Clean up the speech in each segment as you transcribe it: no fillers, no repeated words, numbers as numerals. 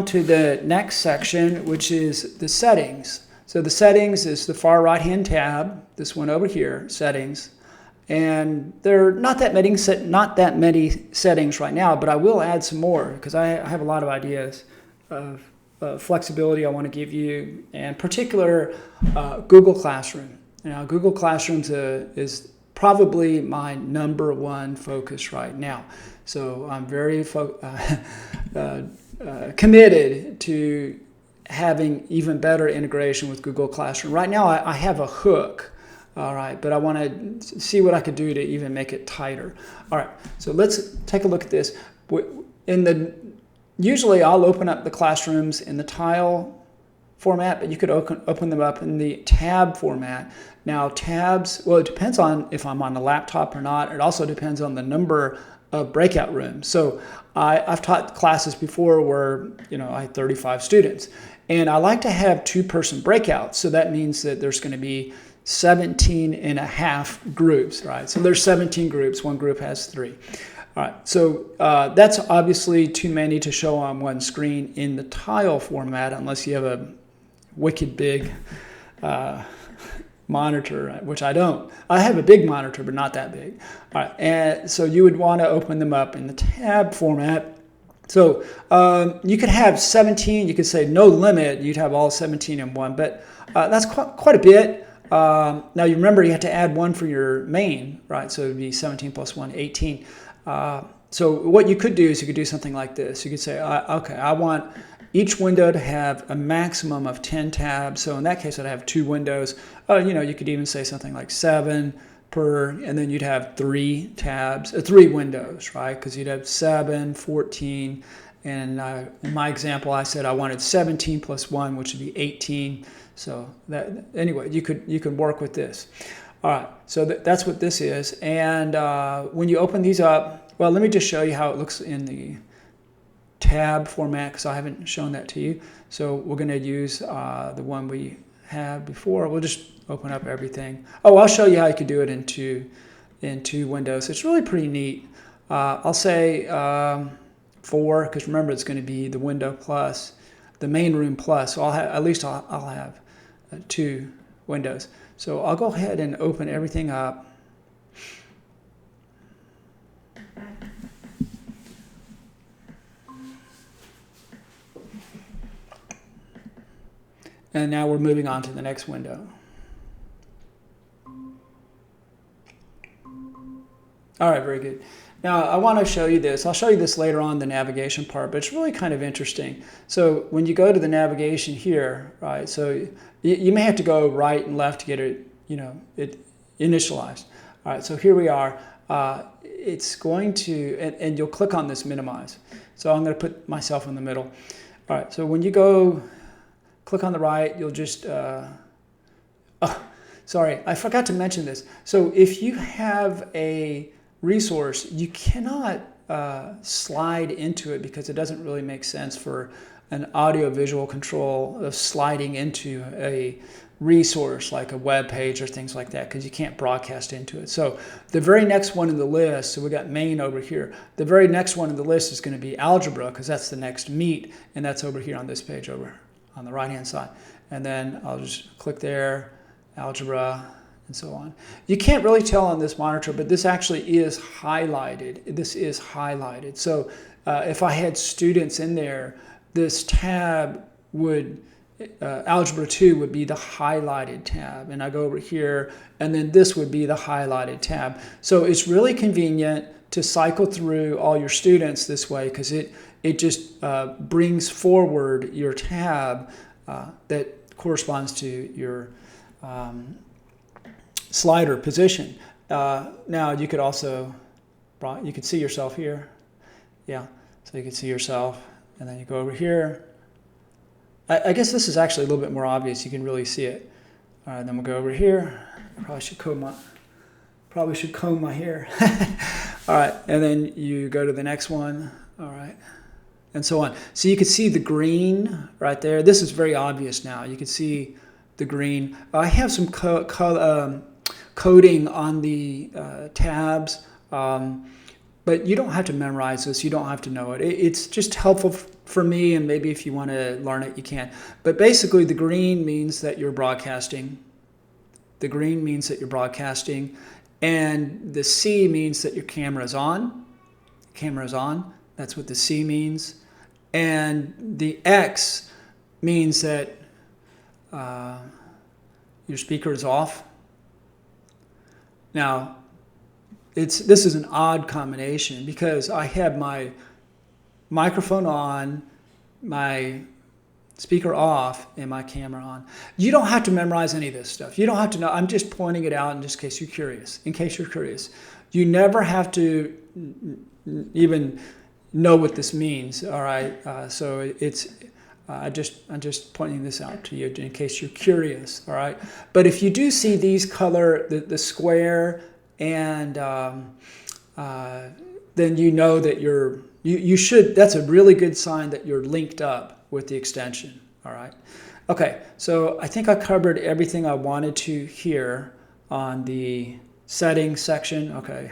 To the next section, which is the settings. So the settings is the far right hand tab, this one over here, settings. And there are not that many settings right now, but I will add some more because I have a lot of ideas of flexibility I want to give you, and particular Google Classroom. Now, Google Classroom is probably my #1 focus right now. So I'm very committed to having even better integration with Google Classroom. Right now, I have a hook. All right, but I want to see what I could do to even make it tighter. All right, so let's take a look at this. Usually I'll open up the classrooms in the tile format, but you could open them up in the tab format. Now tabs, well, it depends on if I'm on the laptop or not. It also depends on the number of breakout rooms. So I've taught classes before where I had 35 students, and I like to have 2-person breakouts. So that means that there's going to be 17.5 groups, right? So there's 17 groups, one group has 3. All right, so that's obviously too many to show on one screen in the tile format unless you have a wicked big monitor, which I don't. I have a big monitor, but not that big. All right, and so you would want to open them up in the tab format. So you could have 17, you could say no limit, you'd have all 17 in one, but that's quite a bit. Now you remember you have to add 1 for your main, right? So it would be 17 plus 1, 18. So what you could do is you could do something like this. You could say, okay, I want each window to have a maximum of 10 tabs. So in that case, I'd have 2 windows. You could even say something like 7 per, and then you'd have 3 tabs, 3 windows, right? Because you'd have 7, 14, and in my example, I said I wanted 17 plus 1, which would be 18. So anyway, you could work with this. All right, so that's what this is. And when you open these up, well, let me just show you how it looks in the tab format because I haven't shown that to you. So we're going to use the one we had before. We'll just open up everything. Oh, I'll show you how you could do it in two windows. It's really pretty neat. I'll say 4 because remember it's going to be the window plus the main room plus. So I'll have 2 windows. So I'll go ahead and open everything up. And now we're moving on to the next window. All right, very good. Now I want to show you this. I'll show you this later on, the navigation part, but it's really kind of interesting. So when you go to the navigation here, right, so you may have to go right and left to get it, it initialized. All right, so here we are. It's going to, and you'll click on this minimize. So I'm going to put myself in the middle. All right, so when you go click on the right, you'll just, sorry, I forgot to mention this. So if you have a resource, you cannot slide into it because it doesn't really make sense for an audio-visual control of sliding into a resource like a web page or things like that because you can't broadcast into it. So the very next one in the list, so we got main over here, the very next one in the list is going to be algebra because that's the next meet, and that's over here on this page over on the right hand side. And then I'll just click there, algebra, and so on. You can't really tell on this monitor, but this actually is highlighted. This is highlighted. So if I had students in there, this tab would, Algebra 2 would be the highlighted tab. And I go over here, and then this would be the highlighted tab. So it's really convenient to cycle through all your students this way because it just brings forward your tab that corresponds to your slider position. Now you could also, you could see yourself here. Yeah, so you can see yourself, and then you go over here. I guess this is actually a little bit more obvious. You can really see it. All right, then we'll go over here. I probably should comb my hair. All right, and then you go to the next one. All right, and so on. So you can see the green right there. This is very obvious now. You can see the green. I have some coding on the tabs, but but you don't have to memorize this. You don't have to know it. It's just helpful for me, and maybe if you want to learn it, you can. But basically, the green means that you're broadcasting. The green means that you're broadcasting. And the C means that your camera is on. Camera is on. That's what the C means. And the X means that your speaker is off. Now, this is an odd combination because I have my microphone on, my speaker off, and my camera on. You don't have to memorize any of this stuff. You don't have to know. I'm just pointing it out in just case you're curious. In case you're curious, you never have to even know what this means. All right. So it's I'm just pointing this out to you in case you're curious. All right. But if you do see these color, the square, and then you know that you should. That's a really good sign that you're linked up with the extension. All right. Okay. So I think I covered everything I wanted to here on the settings section. Okay.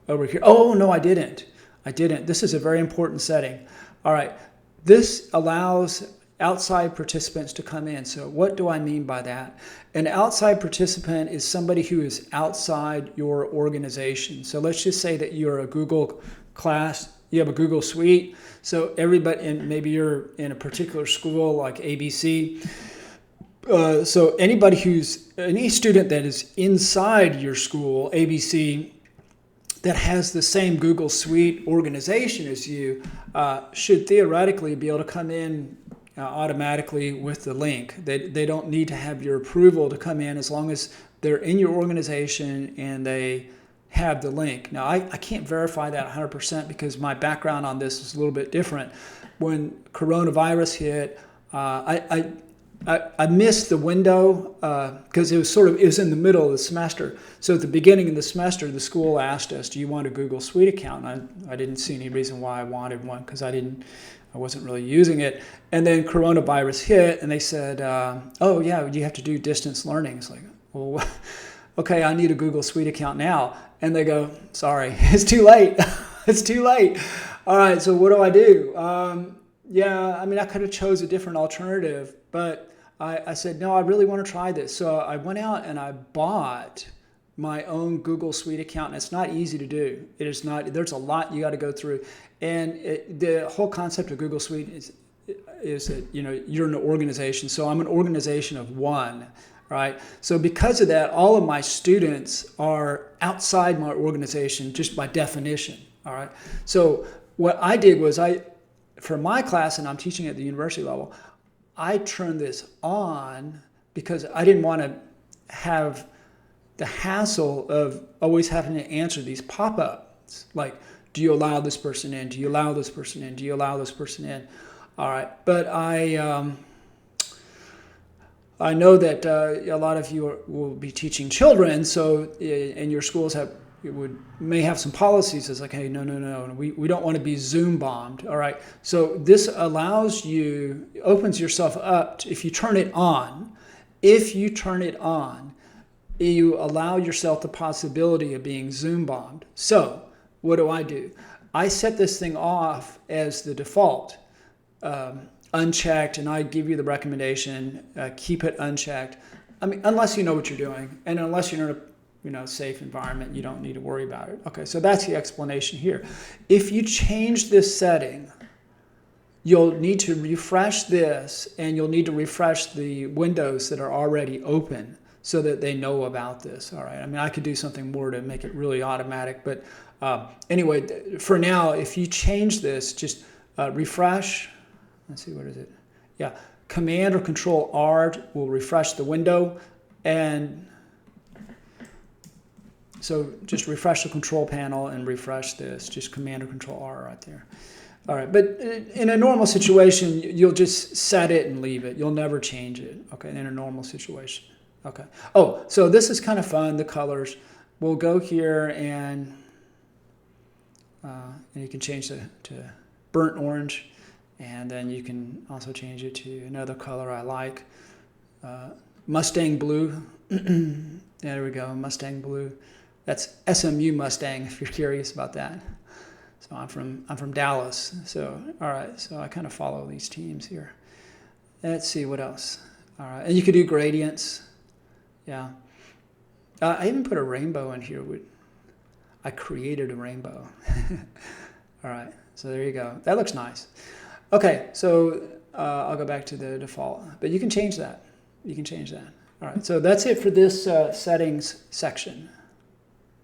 Over here. Oh no, I didn't. This is a very important setting. All right. This allows outside participants to come in. So what do I mean by that? An outside participant is somebody who is outside your organization. So let's just say that you're a Google class, you have a Google Suite. So everybody, and maybe you're in a particular school like ABC. So any student that is inside your school, ABC, that has the same Google Suite organization as you should theoretically be able to come in automatically with the link. They don't need to have your approval to come in as long as they're in your organization and they have the link. Now, I can't verify that 100% because my background on this is a little bit different. When coronavirus hit, I missed the window because it was in the middle of the semester. So at the beginning of the semester, the school asked us, "Do you want a Google Suite account?" And I didn't see any reason why I wanted one because I wasn't really using it. And then coronavirus hit, and they said, "Oh yeah, you have to do distance learning." It's like, well, okay, I need a Google Suite account now. And they go, "Sorry, it's too late. It's too late." All right, so what do I do? I could have chose a different alternative, but I said, no, I really want to try this. So I went out and I bought my own Google Suite account. And it's not easy to do. It is not. There's a lot you got to go through. And the whole concept of Google Suite is that, you're an organization. So I'm an organization of one, right? So because of that, all of my students are outside my organization just by definition, all right? So what I did was for my class, and I'm teaching at the university level, I turned this on because I didn't want to have the hassle of always having to answer these pop-ups. Like, do you allow this person in? Do you allow this person in? Do you allow this person in? All right. But I know that a lot of you will be teaching children, so and your schools may have some policies that's like, hey, no, we don't want to be Zoom bombed, all right? So this opens yourself up if you turn it on. If you turn it on, you allow yourself the possibility of being Zoom bombed. So what do? I set this thing off as the default, unchecked, and I give you the recommendation, keep it unchecked. I mean, unless you know what you're doing, and unless you're in a safe environment, you don't need to worry about it. Okay, so that's the explanation here. If you change this setting, you'll need to refresh this, and you'll need to refresh the windows that are already open so that they know about this. All right. I mean, I could do something more to make it really automatic, but anyway, for now, if you change this, just refresh. Let's see, what is it? Yeah, Command or Control R will refresh the window, and so just refresh the control panel and refresh this, just Command or Control R right there. All right, but in a normal situation, you'll just set it and leave it. You'll never change it, okay, in a normal situation. Okay. Oh, so this is kind of fun, the colors. We'll go here and you can change it to burnt orange, and then you can also change it to another color I like. Mustang blue. There we go, Mustang blue. That's SMU Mustang, if you're curious about that. So I'm from Dallas. So all right. So I kind of follow these teams here. Let's see what else. All right, and you could do gradients. Yeah. I even put a rainbow in here. I created a rainbow. All right. So there you go. That looks nice. Okay. So I'll go back to the default, but you can change that. You can change that. All right. So that's it for this settings section.